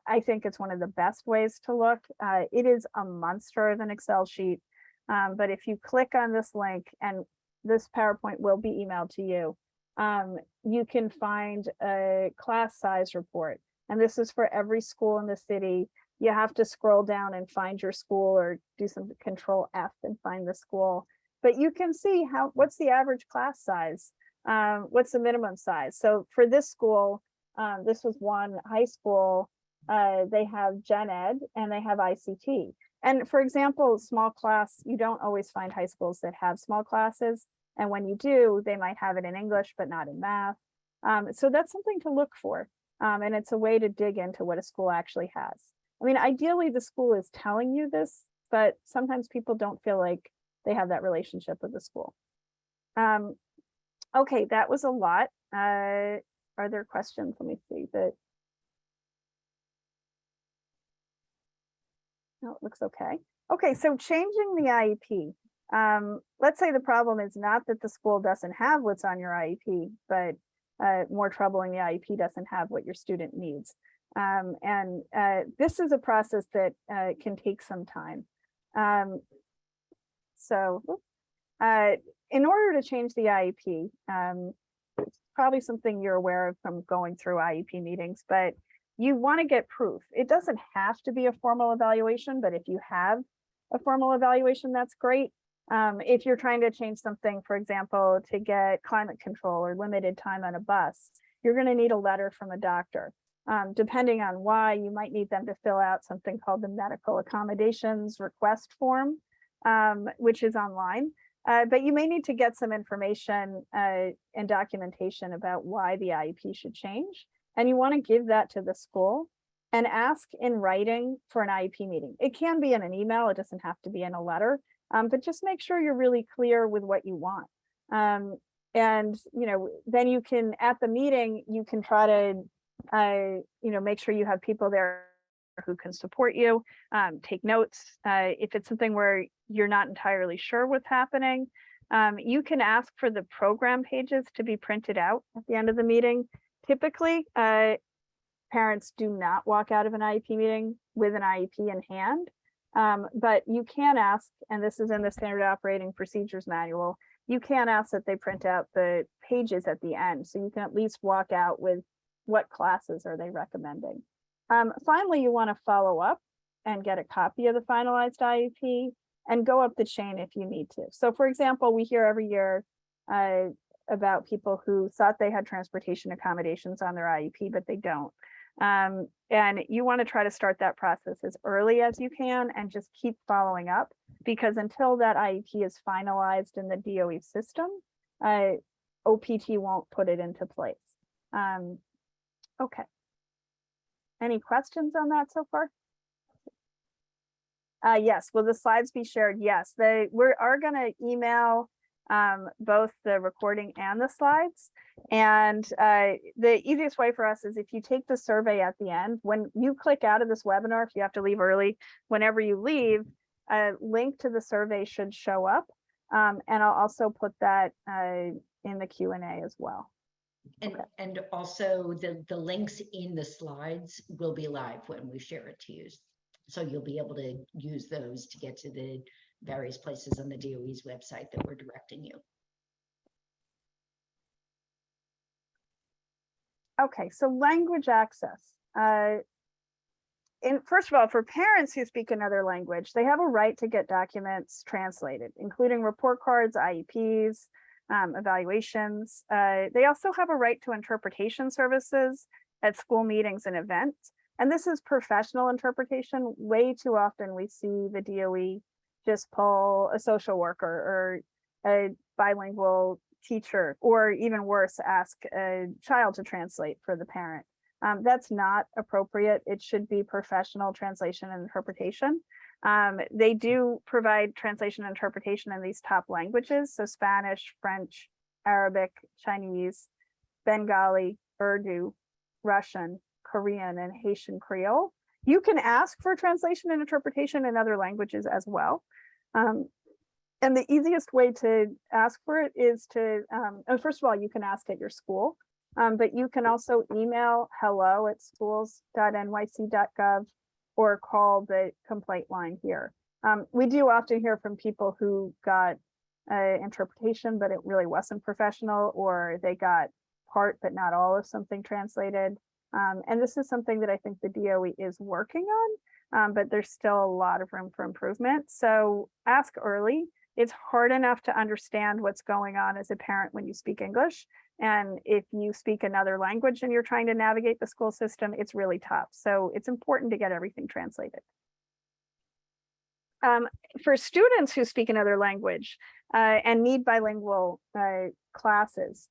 I think it's one of the best ways to look. It is a monster of an Excel sheet. But if you click on this link, and this PowerPoint will be emailed to you, you can find a class size report. And this is for every school in the city. You have to scroll down and find your school, or do some Control F and find the school. But you can see what's the average class size, what's the minimum size. So for this school, this was one high school, they have Gen Ed and they have ICT. And for example, small class, you don't always find high schools that have small classes. And when you do, they might have it in English, but not in math. So that's something to look for. And it's a way to dig into what a school actually has. I mean, ideally, the school is telling you this, but sometimes people don't feel like they have that relationship with the school. Okay, that was a lot. Are there questions? Let me see. No, it looks okay. Okay, so changing the IEP. Let's say the problem is not that the school doesn't have what's on your IEP, but more troubling, the IEP doesn't have what your student needs. This is a process that can take some time. In order to change the IEP, it's probably something you're aware of from going through IEP meetings, but you want to get proof. It doesn't have to be a formal evaluation, but if you have a formal evaluation, that's great. If you're trying to change something, for example, to get climate control or limited time on a bus, you're going to need a letter from a doctor. Depending on why, you might need them to fill out something called the medical accommodations request form, which is online. But you may need to get some information and documentation about why the IEP should change. And you want to give that to the school and ask in writing for an IEP meeting. It can be in an email, it doesn't have to be in a letter, but just make sure you're really clear with what you want. And then you can, at the meeting, you can try to make sure you have people there who can support you, take notes. If it's something where you're not entirely sure what's happening, you can ask for the program pages to be printed out at the end of the meeting. Typically, parents do not walk out of an IEP meeting with an IEP in hand, but you can ask, and this is in the Standard Operating Procedures Manual, you can ask that they print out the pages at the end, so you can at least walk out with what classes are they recommending. Finally, you want to follow up and get a copy of the finalized IEP and go up the chain if you need to. So for example, we hear every year about people who thought they had transportation accommodations on their IEP, but they don't. And you want to try to start that process as early as you can and just keep following up, because until that IEP is finalized in the DOE system, OPT won't put it into place. Okay. Any questions on that so far? Yes, will the slides be shared? Yes, we are going to email both the recording and the slides. And the easiest way for us is if you take the survey at the end, when you click out of this webinar, if you have to leave early, whenever you leave, a link to the survey should show up. And I'll also put that in the Q&A as well. And also the links in the slides will be live when we share it to you. So you'll be able to use those to get to the various places on the DOE's website that we're directing you. Okay, so language access. First of all, for parents who speak another language, they have a right to get documents translated, including report cards, IEPs, evaluations. They also have a right to interpretation services at school meetings and events. And this is professional interpretation. Way too often we see the DOE just pull a social worker or a bilingual teacher, or even worse, ask a child to translate for the parent. That's not appropriate. It should be professional translation and interpretation. They do provide translation and interpretation in these top languages, so Spanish, French, Arabic, Chinese, Bengali, Urdu, Russian, Korean, and Haitian Creole. You can ask for translation and interpretation in other languages as well. And the easiest way to ask for it is to, first of all, you can ask at your school, but you can also email hello@schools.nyc.gov or call the complaint line here. We do often hear from people who got interpretation, but it really wasn't professional, or they got part but not all of something translated. And this is something that I think the DOE is working on, but there's still a lot of room for improvement. So ask early. It's hard enough to understand what's going on as a parent when you speak English. And if you speak another language and you're trying to navigate the school system, it's really tough. So it's important to get everything translated. For students who speak another language and need bilingual classes,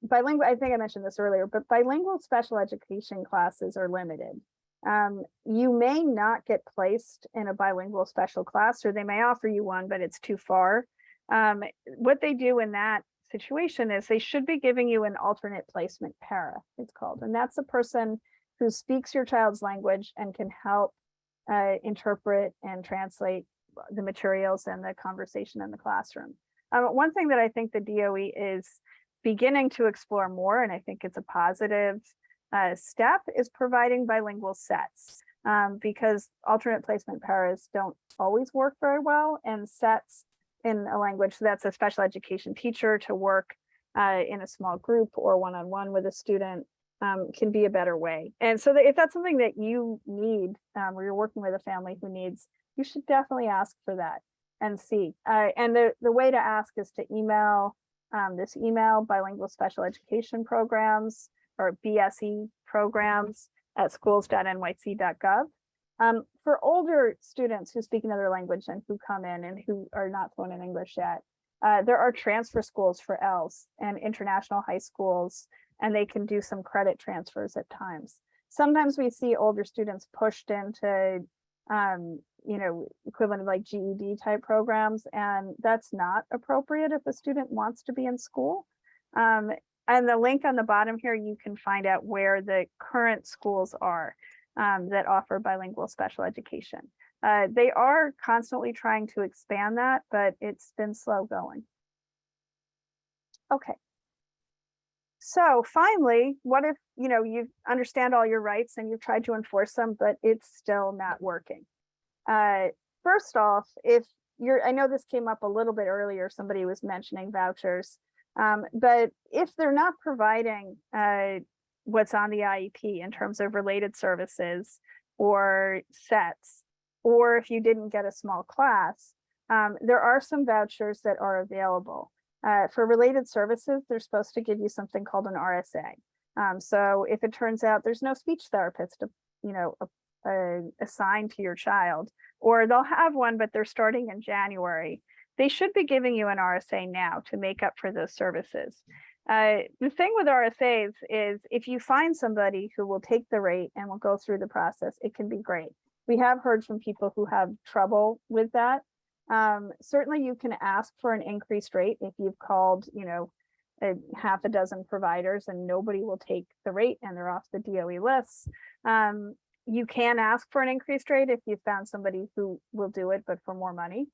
bilingual, I think I mentioned this earlier, but bilingual special education classes are limited. You may not get placed in a bilingual special class, or they may offer you one, but it's too far. What they do in that situation is they should be giving you an alternate placement para, it's called. And that's a person who speaks your child's language and can help interpret and translate the materials and the conversation in the classroom. One thing that I think the DOE is beginning to explore more, and I think it's a positive step, is providing bilingual sets, because alternate placement paras don't always work very well, and sets in a language that's a special education teacher to work in a small group or one-on-one with a student can be a better way. And so if that's something that you need, or you're working with a family who needs, you should definitely ask for that and see. And the way to ask is to email this email, bilingual special education programs, or BSE programs at schools.nyc.gov. For older students who speak another language and who come in and who are not fluent in English yet, there are transfer schools for ELS and international high schools, and they can do some credit transfers at times. Sometimes we see older students pushed into, equivalent of like GED type programs, and that's not appropriate if a student wants to be in school. And the link on the bottom here, you can find out where the current schools are that offer bilingual special education. They are constantly trying to expand that, but it's been slow going. Okay. So finally, what if, you understand all your rights and you've tried to enforce them, but it's still not working? First off, I know this came up a little bit earlier, somebody was mentioning vouchers, but if they're not providing what's on the IEP in terms of related services or sets, or if you didn't get a small class, there are some vouchers that are available. For related services, they're supposed to give you something called an RSA. So if it turns out there's no speech therapist, assigned to your child, or they'll have one, but they're starting in January, they should be giving you an RSA now to make up for those services. The thing with RSAs is if you find somebody who will take the rate and will go through the process, it can be great. We have heard from people who have trouble with that. Certainly you can ask for an increased rate if you've called, a half a dozen providers and nobody will take the rate and they're off the DOE lists. You can ask for an increased rate if you found somebody who will do it, but for more money.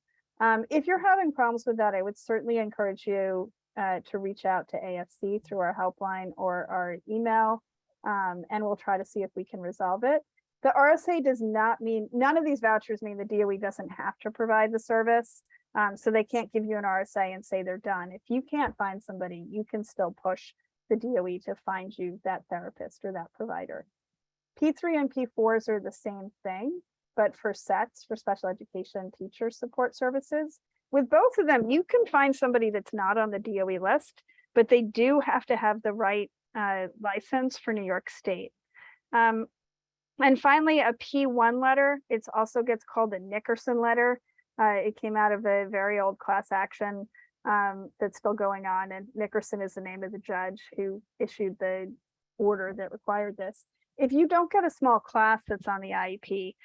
If you're having problems with that, I would certainly encourage you to reach out to AFC through our helpline or our email, and we'll try to see if we can resolve it. The RSA does not mean, none of these vouchers mean the DOE doesn't have to provide the service. So they can't give you an RSA and say they're done. If you can't find somebody, you can still push the DOE to find you that therapist or that provider. P3 and P4s are the same thing, but for sets, for special education teacher support services. With both of them, you can find somebody that's not on the DOE list, but they do have to have the right license for New York State. And finally, a P1 letter, it also gets called a Nickerson letter. It came out of a very old class action that's still going on, and Nickerson is the name of the judge who issued the order that required this. If you don't get a small class that's on the IEP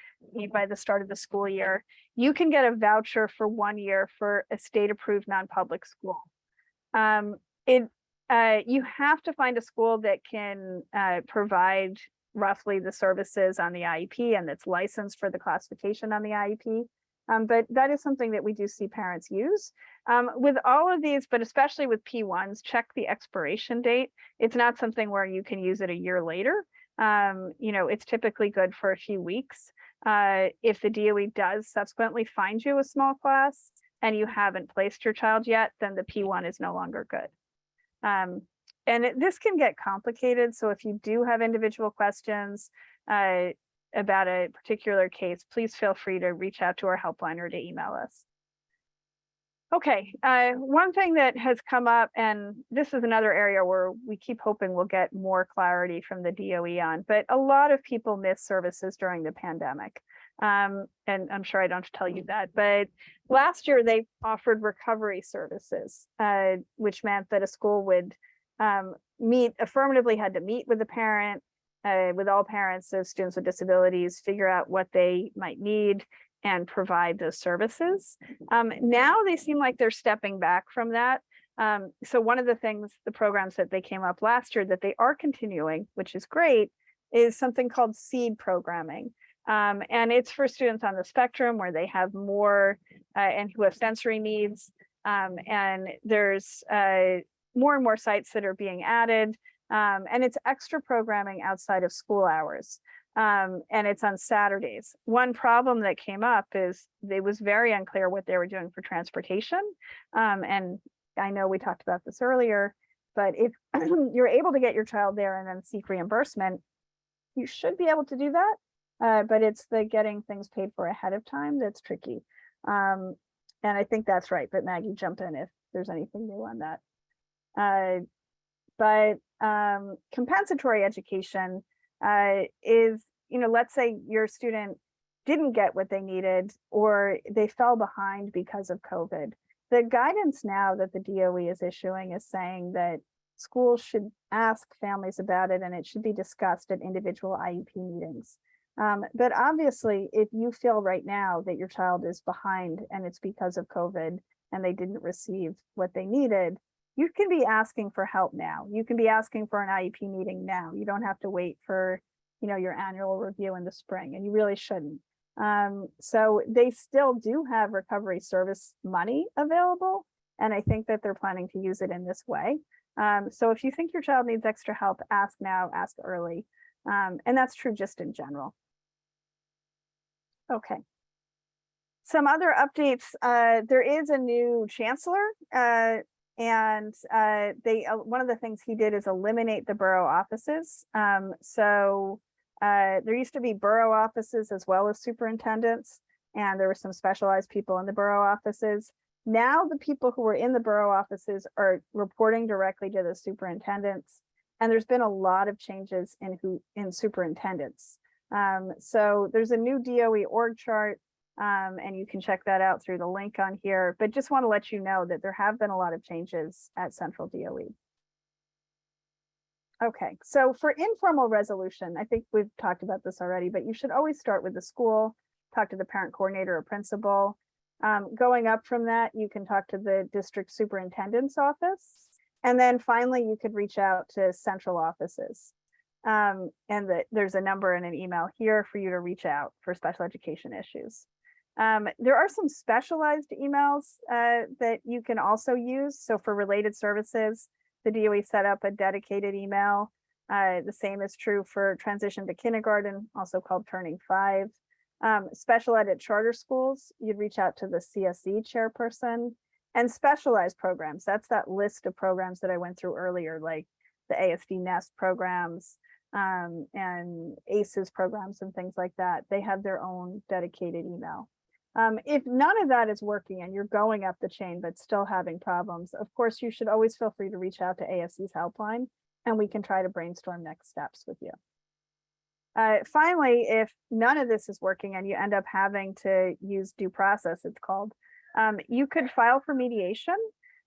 by the start of the school year, you can get a voucher for 1 year for a state-approved non-public school. You have to find a school that can provide roughly the services on the IEP and that's licensed for the classification on the IEP. But that is something that we do see parents use. With all of these, but especially with P1s, check the expiration date. It's not something where you can use it a year later. It's typically good for a few weeks. if the DOE does subsequently find you a small class and you haven't placed your child yet, then the P1 is no longer good. This can get complicated. So if you do have individual questions about a particular case, please feel free to reach out to our helpline or to email us. Okay, one thing that has come up, and this is another area where we keep hoping we'll get more clarity from the DOE on, but a lot of people missed services during the pandemic. And I'm sure I don't have to tell you that, but last year they offered recovery services, which meant that a school would affirmatively had to meet with the parent, with all parents of students with disabilities, figure out what they might need and provide those services. Now they seem like they're stepping back from that. So one of the things, the programs that they came up last year that they are continuing, which is great, is something called SEED programming. And it's for students on the spectrum where they have more and who have sensory needs. And there's more and more sites that are being added. And it's extra programming outside of school hours. And it's on Saturdays. One problem that came up is it was very unclear what they were doing for transportation. And I know we talked about this earlier, but if you're able to get your child there and then seek reimbursement, you should be able to do that. But it's the getting things paid for ahead of time that's tricky. And I think that's right. But Maggie, jump in if there's anything new on that. But compensatory education is, let's say your student didn't get what they needed or they fell behind because of COVID. The guidance now that the DOE is issuing is saying that schools should ask families about it and it should be discussed at individual IEP meetings. But obviously, if you feel right now that your child is behind and it's because of COVID and they didn't receive what they needed, you can be asking for help now. You can be asking for an IEP meeting now. You don't have to wait for, your annual review in the spring, and you really shouldn't. So they still do have recovery service money available, and I think that they're planning to use it in this way. So if you think your child needs extra help, ask now, ask early. And that's true just in general. Okay. Some other updates. There is a new chancellor. And one of the things he did is eliminate the borough offices. So there used to be borough offices as well as superintendents, and there were some specialized people in the borough offices. Now the people who were in the borough offices are reporting directly to the superintendents, and there's been a lot of changes in superintendents. So there's a new DOE org chart. And you can check that out through the link on here, but just want to let you know that there have been a lot of changes at Central DOE. Okay, so for informal resolution, I think we've talked about this already, but you should always start with the school, talk to the parent coordinator or principal. Going up from that, you can talk to the district superintendent's office. And then finally, you could reach out to central offices. And there's a number and an email here for you to reach out for special education issues. There are some specialized emails that you can also use. So for related services, the DOE set up a dedicated email. The same is true for transition to kindergarten, also called Turning 5. Special ed at charter schools, you'd reach out to the CSE chairperson. And specialized programs, that's that list of programs that I went through earlier, like the ASD Nest programs, and ACES programs and things like that. They have their own dedicated email. If none of that is working and you're going up the chain but still having problems, of course, you should always feel free to reach out to AFC's helpline and we can try to brainstorm next steps with you. Finally, if none of this is working and you end up having to use due process, it's called, you could file for mediation.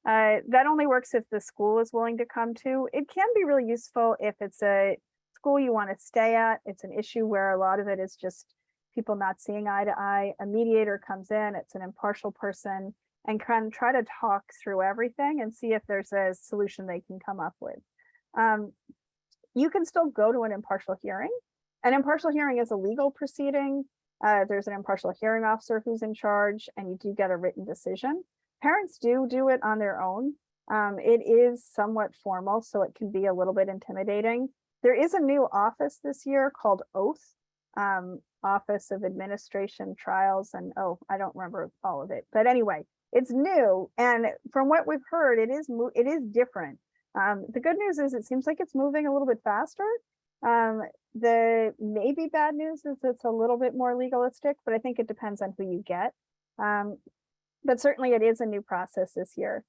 That only works if the school is willing to come to. It can be really useful if it's a school you want to stay at. It's an issue where a lot of it is just people not seeing eye to eye. A mediator comes in, it's an impartial person, and can try to talk through everything and see if there's a solution they can come up with. You can still go to an impartial hearing. An impartial hearing is a legal proceeding. There's an impartial hearing officer who's in charge, and you do get a written decision. Parents do it on their own. It is somewhat formal, so it can be a little bit intimidating. There is a new office this year called Oath, Office of Administration Trials, and oh, I don't remember all of it, but anyway, it's new, and from what we've heard, it is different. The good news is it seems like it's moving a little bit faster. The maybe bad news is it's a little bit more legalistic, but I think it depends on who you get. But certainly it is a new process this year.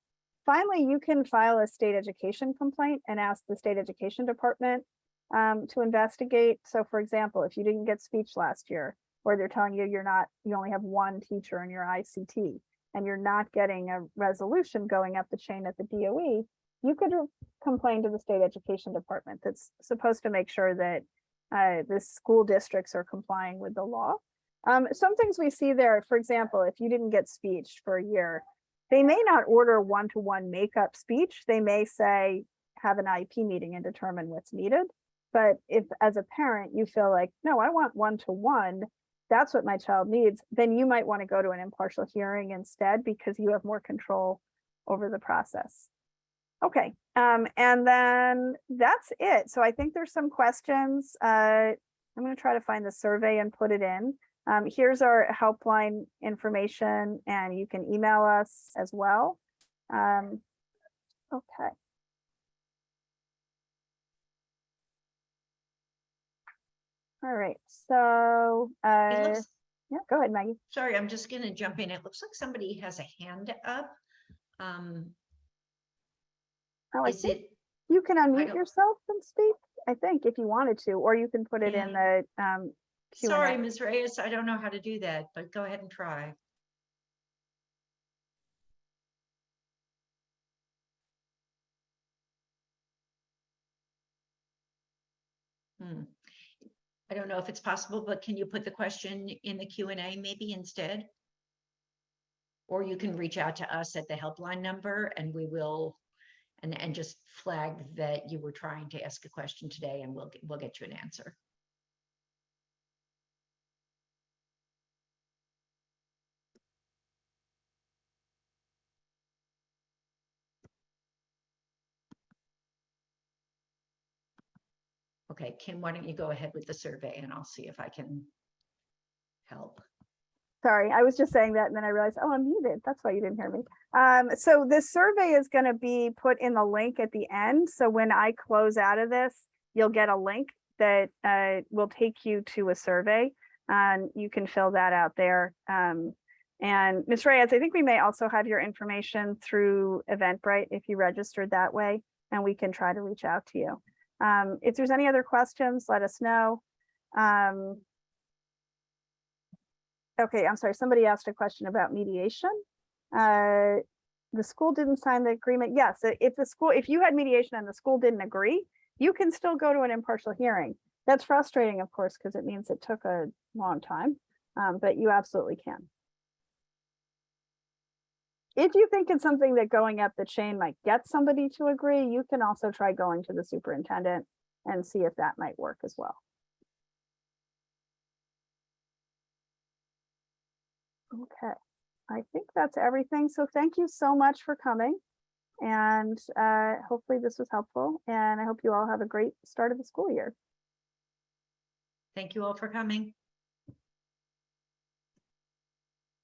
Finally, you can file a state education complaint and ask the state education department to investigate. So for example, if you didn't get speech last year, or they're telling you you only have one teacher in your ICT, and you're not getting a resolution going up the chain at the DOE, you could complain to the state education department that's supposed to make sure that the school districts are complying with the law. Some things we see there, for example, if you didn't get speech for a year, they may not order one-to-one makeup speech. They may say, have an IEP meeting and determine what's needed. But if as a parent, you feel like, no, I want one-to-one, that's what my child needs, then you might want to go to an impartial hearing instead, because you have more control over the process. Okay, and then that's it. So I think there's some questions. I'm going to try to find the survey and put it in. Here's our helpline information, and you can email us as well. Okay. All right, so yeah, go ahead, Maggie. Sorry, I'm just going to jump in. It looks like somebody has a hand up. Oh, Is it? You can unmute don't- yourself and speak, I think, if you wanted to, or you can put it in the Q&A. Sorry, Ms. Reyes, I don't know how to do that, but go ahead and try. I don't know if it's possible, but can you put the question in the Q&A maybe instead? Or you can reach out to us at the helpline number, and we will, and just flag that you were trying to ask a question today, and we'll get you an answer. Okay, Kim, why don't you go ahead with the survey, and I'll see if I can help. Sorry, I was just saying that, and then I realized, oh, I'm muted. That's why you didn't hear me. So this survey is going to be put in the link at the end. So when I close out of this, you'll get a link that will take you to a survey, and you can fill that out there. And Ms. Reyes, I think we may also have your information through Eventbrite if you registered that way, and we can try to reach out to you. If there's any other questions, let us know. Okay, I'm sorry, somebody asked a question about mediation. The school didn't sign the agreement. Yes, if you had mediation and the school didn't agree, you can still go to an impartial hearing. That's frustrating, of course, because it means it took a long time, but you absolutely can. If you think it's something that going up the chain might get somebody to agree, you can also try going to the superintendent and see if that might work as well. Okay, I think that's everything. So thank you so much for coming, and hopefully this was helpful, and I hope you all have a great start of the school year. Thank you all for coming.